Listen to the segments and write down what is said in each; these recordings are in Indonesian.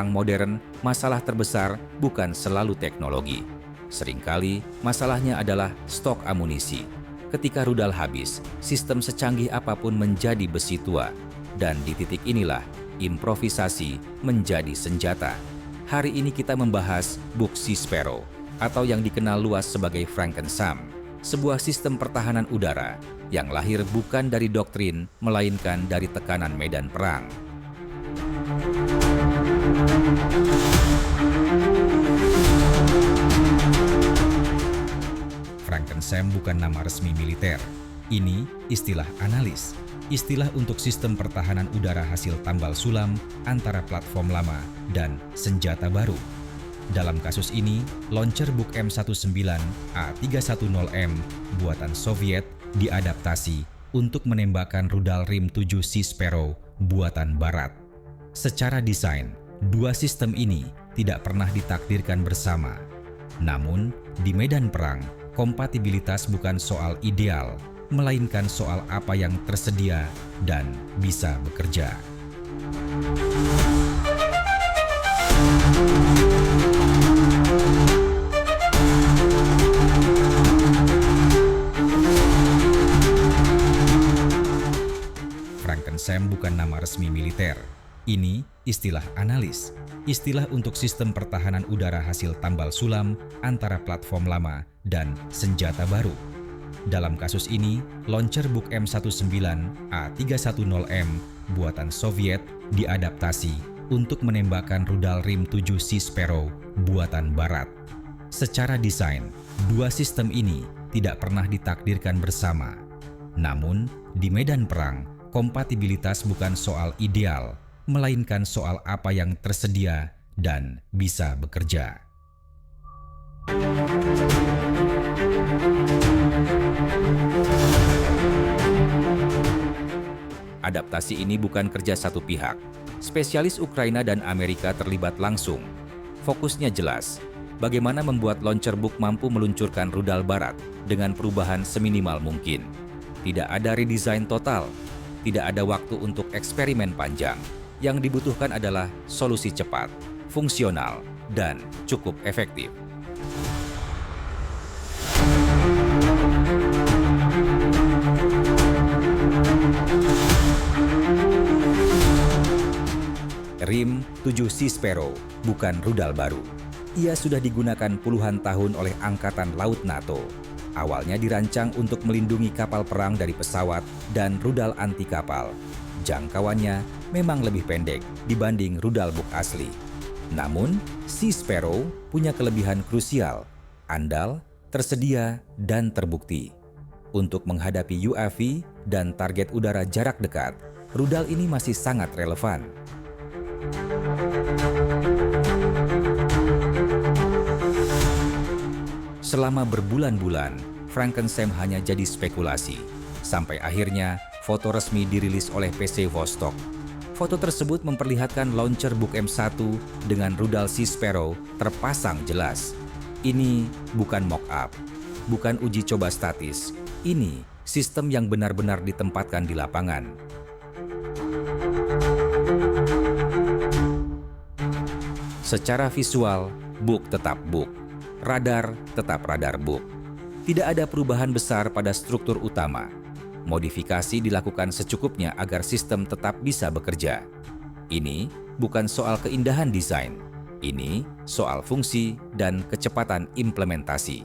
perang modern, masalah terbesar bukan selalu teknologi. Seringkali masalahnya adalah stok amunisi. Ketika rudal habis, sistem secanggih apapun menjadi besi tua. Dan di titik inilah, improvisasi menjadi senjata. Hari ini kita membahas Buk Sea Sparrow, atau yang dikenal luas sebagai Franken-SAM, sebuah sistem pertahanan udara yang lahir bukan dari doktrin, melainkan dari tekanan medan perang. Franken-SAM bukan nama resmi militer. Ini istilah analis, istilah untuk sistem pertahanan udara hasil tambal sulam antara platform lama dan senjata baru. Dalam kasus ini, launcher Buk M19 A310M buatan Soviet diadaptasi untuk menembakkan rudal Rim 7 Sea Sparrow buatan Barat. Secara desain, dua sistem ini tidak pernah ditakdirkan bersama. Namun, di medan perang, kompatibilitas bukan soal ideal, melainkan soal apa yang tersedia dan bisa bekerja. Franken-SAM bukan nama resmi militer. Ini istilah analis, istilah untuk sistem pertahanan udara hasil tambal sulam antara platform lama dan senjata baru. Dalam kasus ini, launcher Buk M19 A310M buatan Soviet diadaptasi untuk menembakkan rudal Rim 7 Sea Sparrow buatan Barat. Secara desain, dua sistem ini tidak pernah ditakdirkan bersama. Namun, di medan perang, kompatibilitas bukan soal ideal, melainkan soal apa yang tersedia dan bisa bekerja. Adaptasi ini bukan kerja satu pihak. Spesialis Ukraina dan Amerika terlibat langsung. Fokusnya jelas, bagaimana membuat launcher Buk mampu meluncurkan rudal Barat dengan perubahan seminimal mungkin. Tidak ada redesign total, tidak ada waktu untuk eksperimen panjang. Yang dibutuhkan adalah solusi cepat, fungsional, dan cukup efektif. Rim 7 Sea Sparrow bukan rudal baru. Ia sudah digunakan puluhan tahun oleh Angkatan Laut NATO. Awalnya dirancang untuk melindungi kapal perang dari pesawat dan rudal anti kapal. Jangkauannya memang lebih pendek dibanding rudal Buk asli. Namun, Sea Sparrow punya kelebihan krusial, andal, tersedia, dan terbukti. Untuk menghadapi UAV dan target udara jarak dekat, rudal ini masih sangat relevan. Selama berbulan-bulan, Franken-SAM hanya jadi spekulasi. Sampai akhirnya, foto resmi dirilis oleh PC Vostok. Foto tersebut memperlihatkan launcher Buk M1 dengan rudal Sea Sparrow terpasang jelas. Ini bukan mock-up, bukan uji coba statis. Ini sistem yang benar-benar ditempatkan di lapangan. Secara visual, Buk tetap Buk. Radar tetap radar Buk. Tidak ada perubahan besar pada struktur utama. Modifikasi dilakukan secukupnya agar sistem tetap bisa bekerja. Ini bukan soal keindahan desain. Ini soal fungsi dan kecepatan implementasi.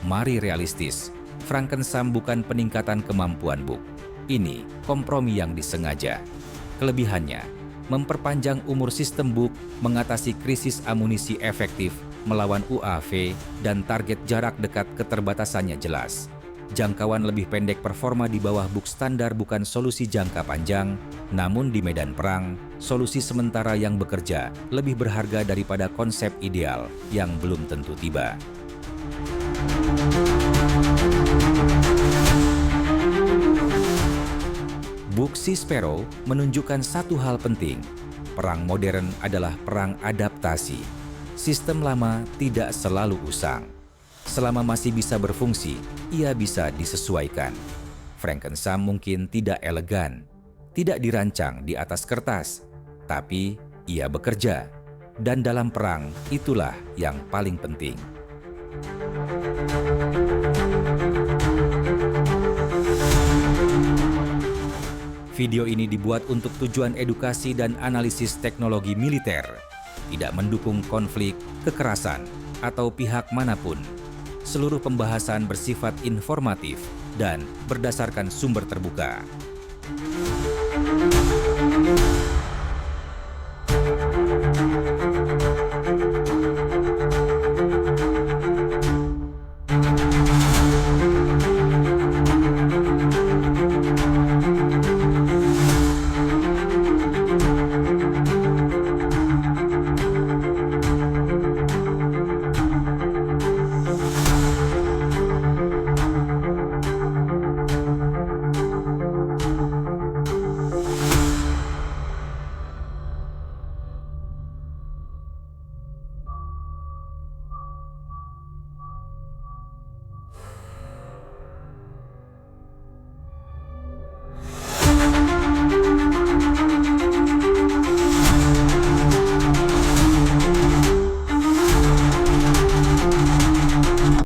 Mari realistis. Franken-SAM bukan peningkatan kemampuan Buk. Ini kompromi yang disengaja. Kelebihannya, memperpanjang umur sistem Buk, mengatasi krisis amunisi efektif, melawan UAV, dan target jarak dekat keterbatasannya jelas. Jangkauan lebih pendek performa di bawah Buk standar bukan solusi jangka panjang, namun di medan perang, solusi sementara yang bekerja lebih berharga daripada konsep ideal yang belum tentu tiba. Buk Sea Sparrow menunjukkan satu hal penting. Perang modern adalah perang adaptasi. Sistem lama tidak selalu usang. Selama masih bisa berfungsi, ia bisa disesuaikan. Frankenstein mungkin tidak elegan, tidak dirancang di atas kertas, tapi ia bekerja. Dan dalam perang, itulah yang paling penting. Video ini dibuat untuk tujuan edukasi dan analisis teknologi militer, tidak mendukung konflik, kekerasan, atau pihak manapun. Seluruh pembahasan bersifat informatif dan berdasarkan sumber terbuka.